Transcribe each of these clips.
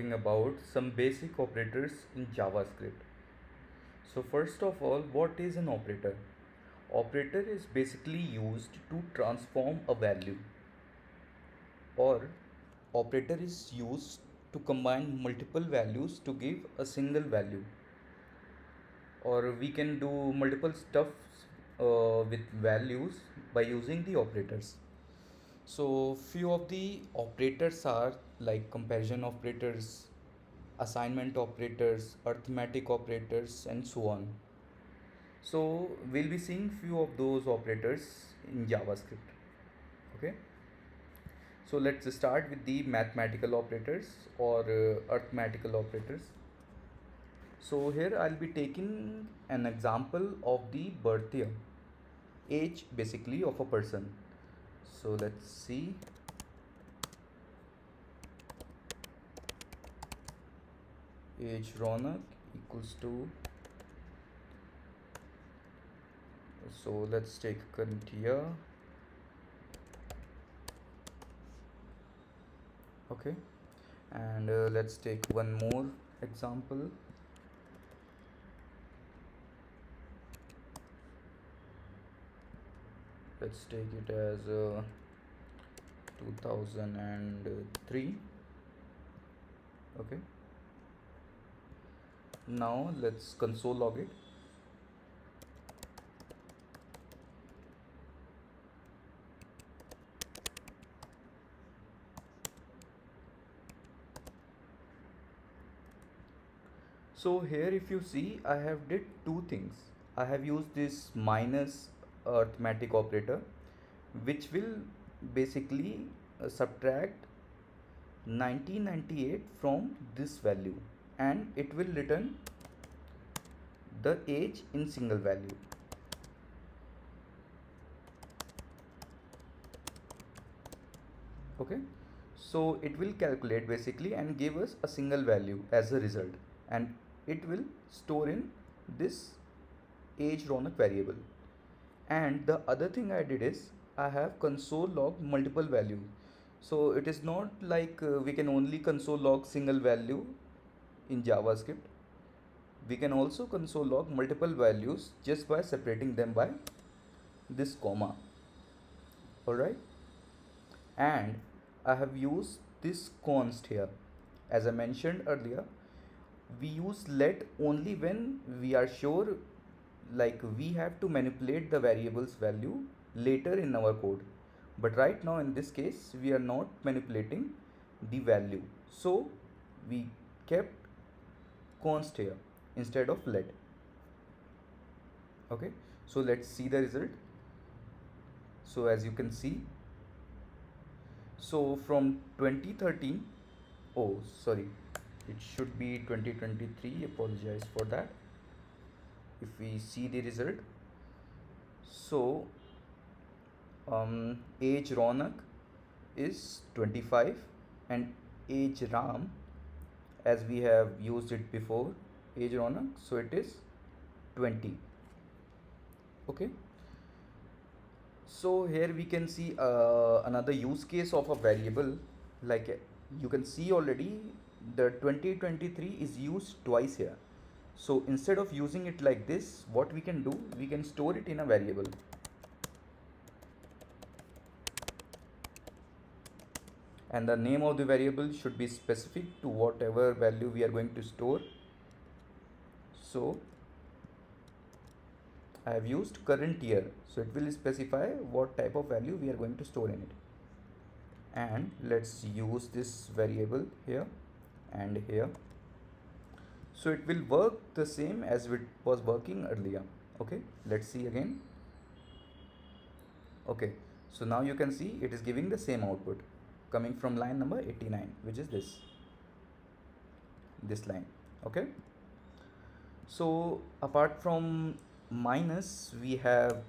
talking about some basic operators in JavaScript. So first of all, what is an operator? Operator is basically used to transform a value, or operator is used to combine multiple values to give a single value, or we can do multiple stuff with values by using the operators. So few of the operators are like comparison operators, assignment operators, arithmetic operators, and so on. So we'll be seeing few of those operators in JavaScript. Okay. So let's start with the mathematical operators or arithmetical operators. So here I'll be taking an example of the birth year, age basically of a person. So let's see. Age Ronak equals to, so let's take current year. Okay, and let's take one more example. Let's take it as 2003. Okay, now let's console log it. So here if you see, I have did two things. I have used this minus arithmetic operator, which will basically subtract 1998 from this value, and it will return the age in single value. Okay, so it will calculate basically and give us a single value as a result, and it will store in this age Ronak variable. And the other thing I did is I have console log multiple values. So it is not like we can only console log single value in JavaScript. We can also console log multiple values just by separating them by this comma. Alright, and I have used this const here. As I mentioned earlier, we use let only when we are sure, like we have to manipulate the variable's value later in our code. But right now in this case we are not manipulating the value, so we kept const here instead of let. Okay, so let's see the result. So as you can see, so from 2013, oh sorry, it should be 2023, apologize for that. If we see the result, so age Ronak is 25, and age Ram, as we have used it before, age Ronak, so it is 20. Okay, so here we can see another use case of a variable. Like you can see already the 2023 is used twice here. So instead of using it like this, what we can do, we can store it in a variable. And the name of the variable should be specific to whatever value we are going to store. So I have used current year, so it will specify what type of value we are going to store in it. And let's use this variable here and here, so it will work the same as it was working earlier. Okay, let's see again. Okay, so now you can see it is giving the same output coming from line number 89, which is this line. Okay, so apart from minus, we have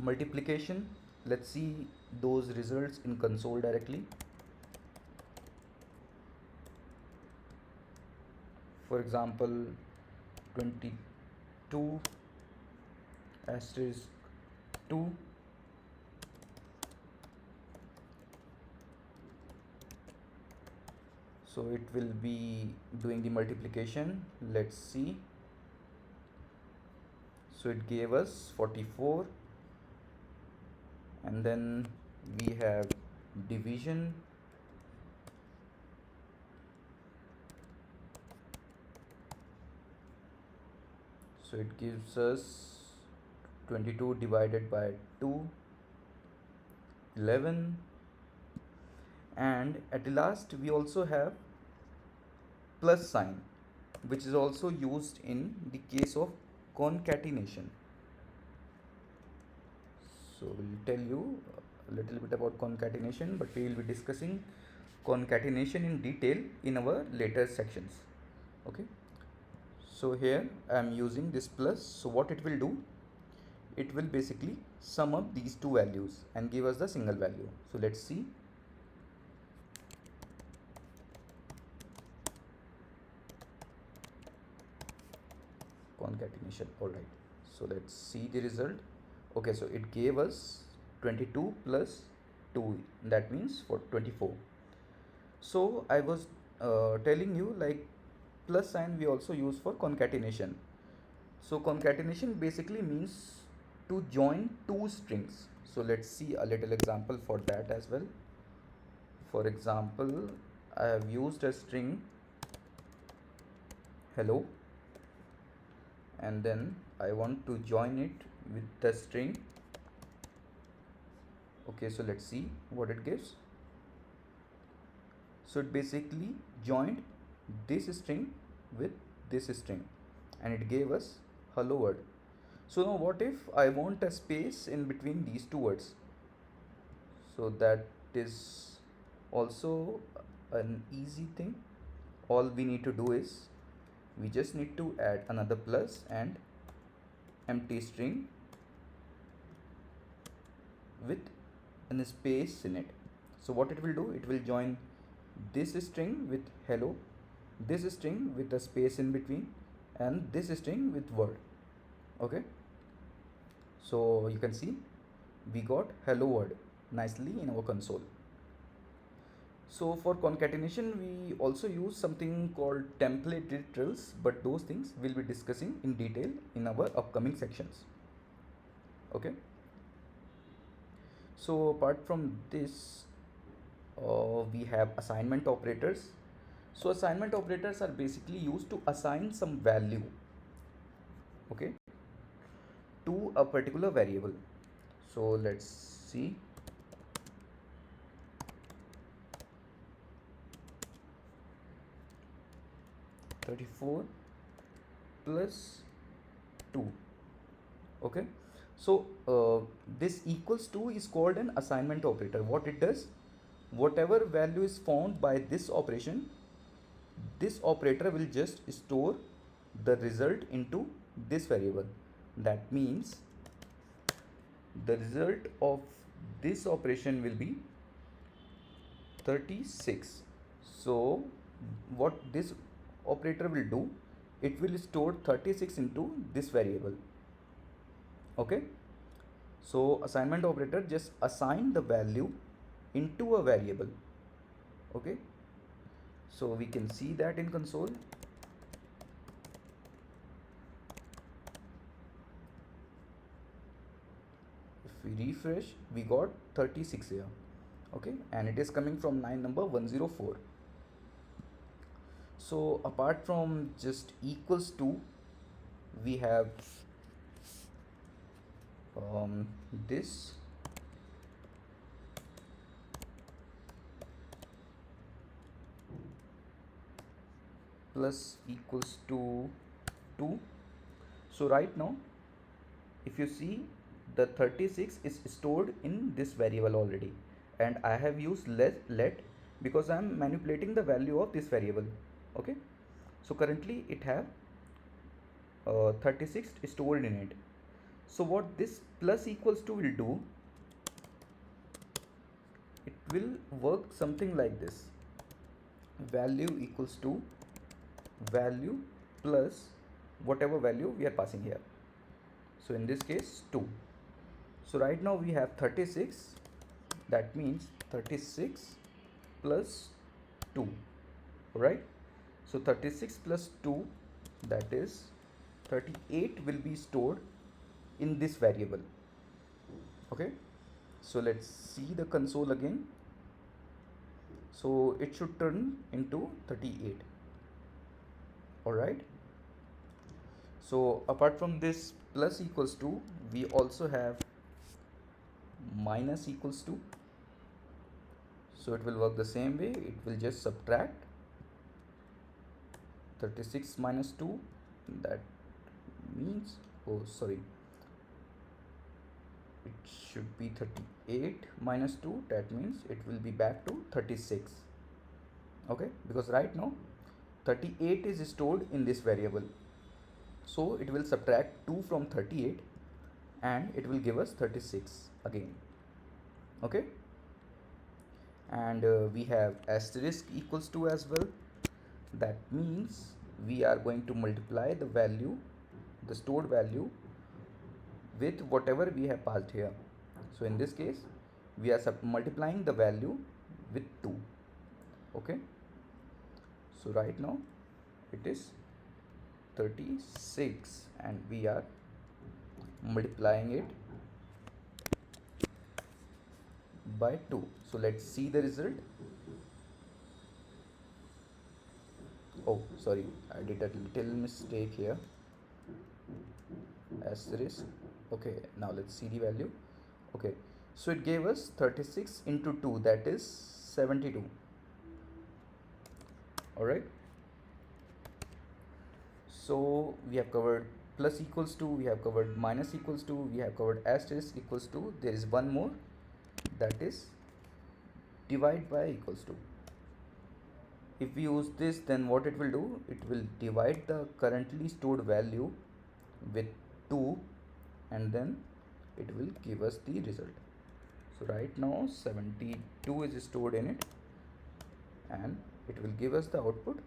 multiplication. Let's see those results in console directly. For example, 22 asterisk 2, So it will be doing the multiplication. Let's see. So it gave us 44, and then we have division. So it gives us 22 divided by 2, 11. And at the last we also have plus sign, which is also used in the case of concatenation. So we'll tell you a little bit about concatenation, but we will be discussing concatenation in detail in our later sections. Okay, so here I am using this plus. So what it will do, it will basically sum up these two values and give us the single value. So let's see. Concatenation. All right, so let's see the result. Okay, so it gave us 22 plus 2, that means for 24. So I was telling you, like, plus sign we also use for concatenation. So concatenation basically means to join two strings. So let's see a little example for that as well. For example, I have used a string hello, and then I want to join it with the string. Okay, so let's see what it gives. So it basically joined this string with this string, and it gave us hello word. So now what if I want a space in between these two words? So that is also an easy thing. All we need to do is we just need to add another plus and empty string with a space in it. So what it will do, it will join this string with hello, this string with a space in between, and this string with word. Okay, so you can see we got hello word nicely in our console. So for concatenation we also use something called template literals, but those things we'll be discussing in detail in our upcoming sections. Okay, so apart from this, we have assignment operators. So assignment operators are basically used to assign some value, okay, to a particular variable. So let's see. (34 plus 2). Okay, so this equals to is called an assignment operator. What it does, whatever value is found by this operation, this operator will just store the result into this variable. That means the result of this operation will be 36. So what this operator will do, it will store 36 into this variable. Okay, so assignment operator just assign the value into a variable. Okay, so we can see that in console. If we refresh, we got 36 here. Okay, and it is coming from line number 104. So apart from just equals to, we have this plus equals to 2. So right now, if you see, the 36 is stored in this variable already, and I have used let because I am manipulating the value of this variable. Okay, so currently it have 36 stored in it. So what this plus equals to will do, it will work something like this: value equals to value plus whatever value we are passing here. So in this case 2. So right now we have 36, that means 36 plus 2. Alright, so 36 plus 2, that is 38, will be stored in this variable. Okay, so let's see the console again. So it should turn into 38. Alright, so apart from this plus equals to, we also have minus equals to. So it will work the same way. It will just subtract 36 minus 2, that means, oh sorry, it should be 38 minus 2, that means it will be back to 36. Okay, because right now 38 is stored in this variable, so it will subtract 2 from 38 and it will give us 36 again. Okay, and we have asterisk equals to as well. That means we are going to multiply the value, the stored value, with whatever we have passed here. So in this case we are multiplying the value with 2. Okay, so right now it is 36 and we are multiplying it by 2. So let's see the result. Oh sorry, I did a little mistake here, asterisk. Okay, now let's see the value. Okay, so it gave us 36 into 2, that is 72. Alright, so we have covered plus equals to, we have covered minus equals to, we have covered asterisk equals to. There is one more, that is divide by equals to. If we use this, then what it will do, it will divide the currently stored value with 2 and then it will give us the result. So right now 72 is stored in it and it will give us the output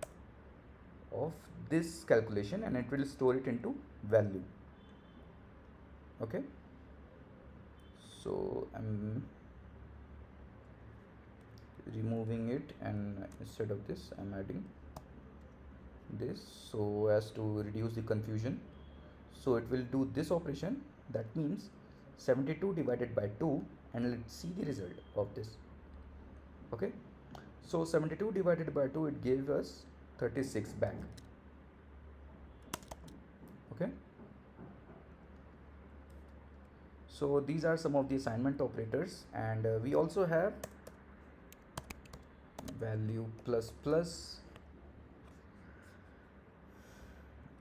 of this calculation and it will store it into value. Okay, so I'm removing it and instead of this I'm adding this so as to reduce the confusion. So it will do this operation, that means 72 divided by 2, and let's see the result of this. Okay, so 72 divided by 2, it gave us 36 back. Okay, so these are some of the assignment operators, and we also have value plus plus.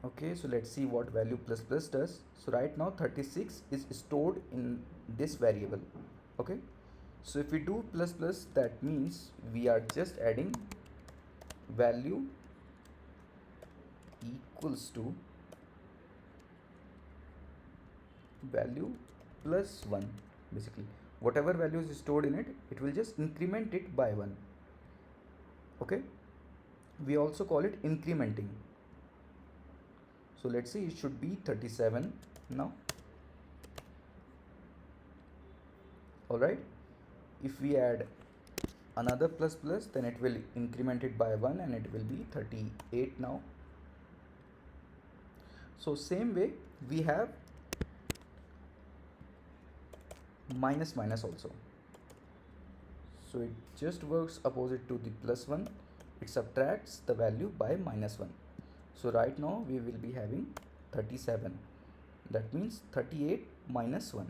Okay, so let's see what value plus plus does. So right now 36 is stored in this variable. Okay, so if we do plus plus, that means we are just adding value equals to value plus 1. Basically whatever value is stored in it, it will just increment it by 1. Okay, we also call it incrementing. So let's see, it should be 37 now. Alright, if we add another plus plus, then it will increment it by 1 and it will be 38 now. So same way we have minus minus also. So it just works opposite to the plus 1, it subtracts the value by minus 1. So right now we will be having 37, that means 38 minus 1,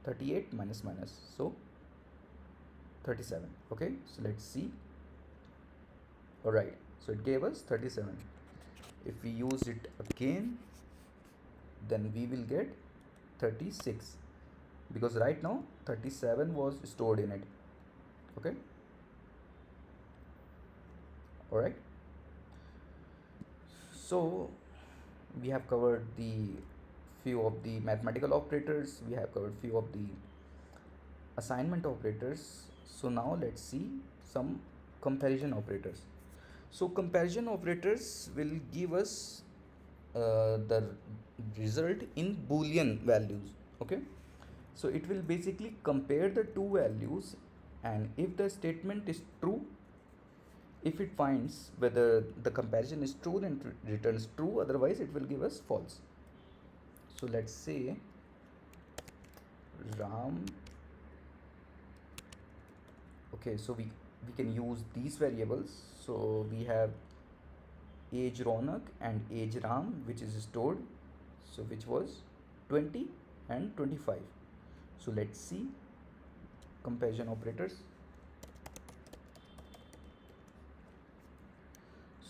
38 minus minus, so 37. Okay, so let's see. Alright, so it gave us 37. If we use it again, then we will get 36, because right now 37 was stored in it. Okay, alright, so we have covered the few of the mathematical operators, we have covered few of the assignment operators. So now let's see some comparison operators. So comparison operators will give us the result in boolean values. Okay, so it will basically compare the two values, and if the statement is true, If it finds whether the comparison is true, then it returns true, otherwise it will give us false. So let's say Ram. Okay, so we can use these variables. So we have age Ronak and age Ram, which is stored, so which was 20 and 25. So let's see comparison operators.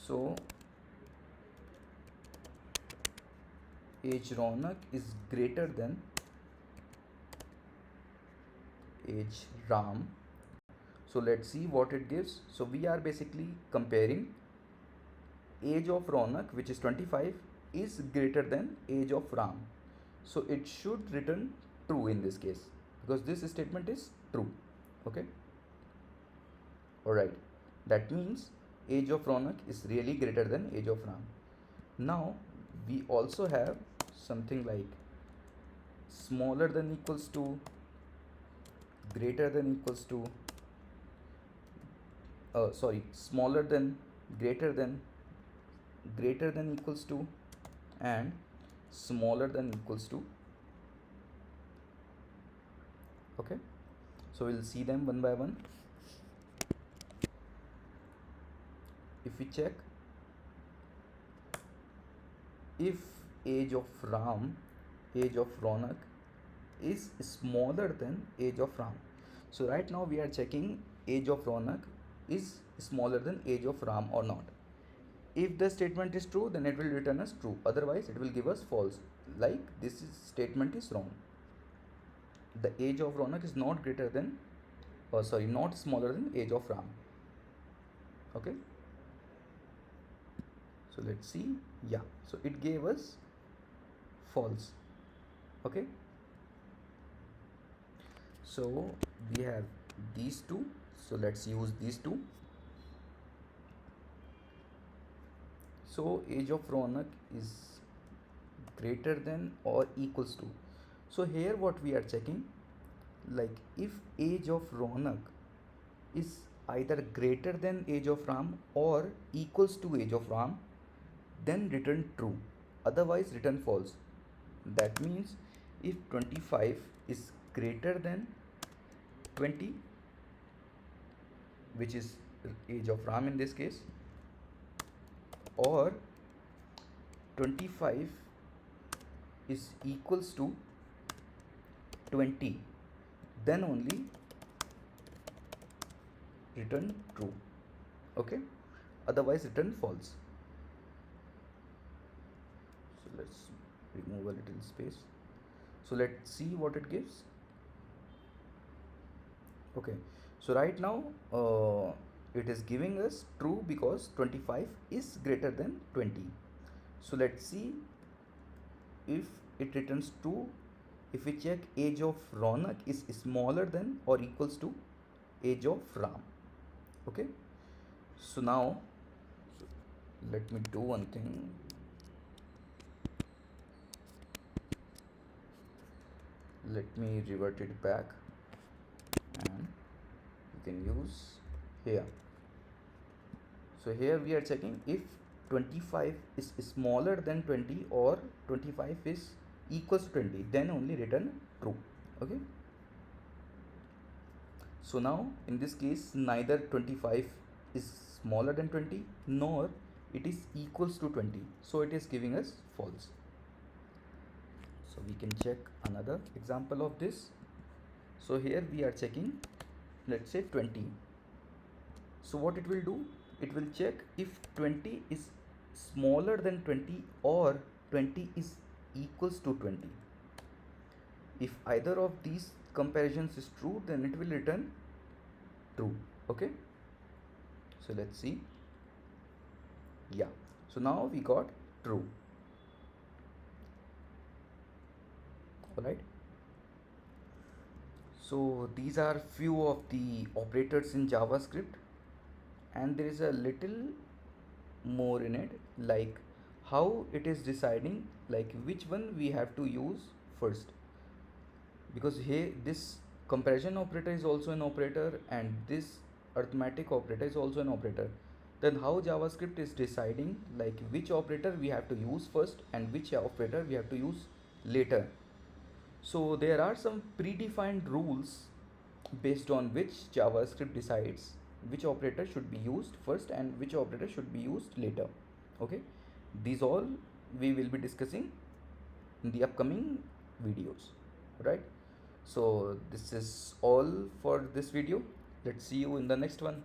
So age Ronak is greater than age Ram. So let's see what it gives. So we are basically comparing age of Ronak, which is 25, is greater than age of Ram. So it should return true in this case, because this statement is true. Okay. Alright. That means age of Ronak is really greater than age of Ram. Now we also have something like smaller than equals to, greater than equals to, smaller than, greater than equals to, and smaller than equals to. Okay, so we'll see them one by one. If we check, if age of Ram, age of Ronak is smaller than age of Ram. So right now we are checking age of Ronak is smaller than age of Ram or not. If the statement is true, then it will return us true, otherwise it will give us false, like statement is wrong. The age of Ronak is not greater than, not smaller than age of Ram. Okay, so let's see. Yeah, so it gave us false. Okay, so we have these two, so let's use these two. So age of Ronak is greater than or equals to. So here what we are checking, like if age of Ronak is either greater than age of Ram or equals to age of Ram, then return true, otherwise return false. That means if 25 is greater than 20, which is age of Ram in this case, or 25 is equals to 20, then only return true. Okay, otherwise return false. So let's remove a little space. So let's see what it gives. Okay, so right now it is giving us true because 25 is greater than 20. So let's see if it returns true if we check age of Ronak is smaller than or equals to age of Ram. Okay, so now let me do one thing. Let me revert it back and you can use here. So here we are checking if 25 is smaller than 20 or 25 is equals to 20, then only return true. Okay, so now in this case neither 25 is smaller than 20 nor it is equals to 20, so it is giving us false. So we can check another example of this. So here we are checking, let's say 20. So what it will do, it will check if 20 is smaller than 20 or 20 is equals to 20. If either of these comparisons is true, then it will return true. Okay, so let's see. Yeah, so now we got true. Alright, so these are few of the operators in JavaScript, and there is a little more in it, like how it is deciding like which one we have to use first, because here this comparison operator is also an operator and this arithmetic operator is also an operator. then how JavaScript is deciding like which operator we have to use first and which operator we have to use later. So there are some predefined rules based on which JavaScript decides which operator should be used first and which operator should be used later. Okay, these all we will be discussing in the upcoming videos, right? So this is all for this video. Let's see you in the next one.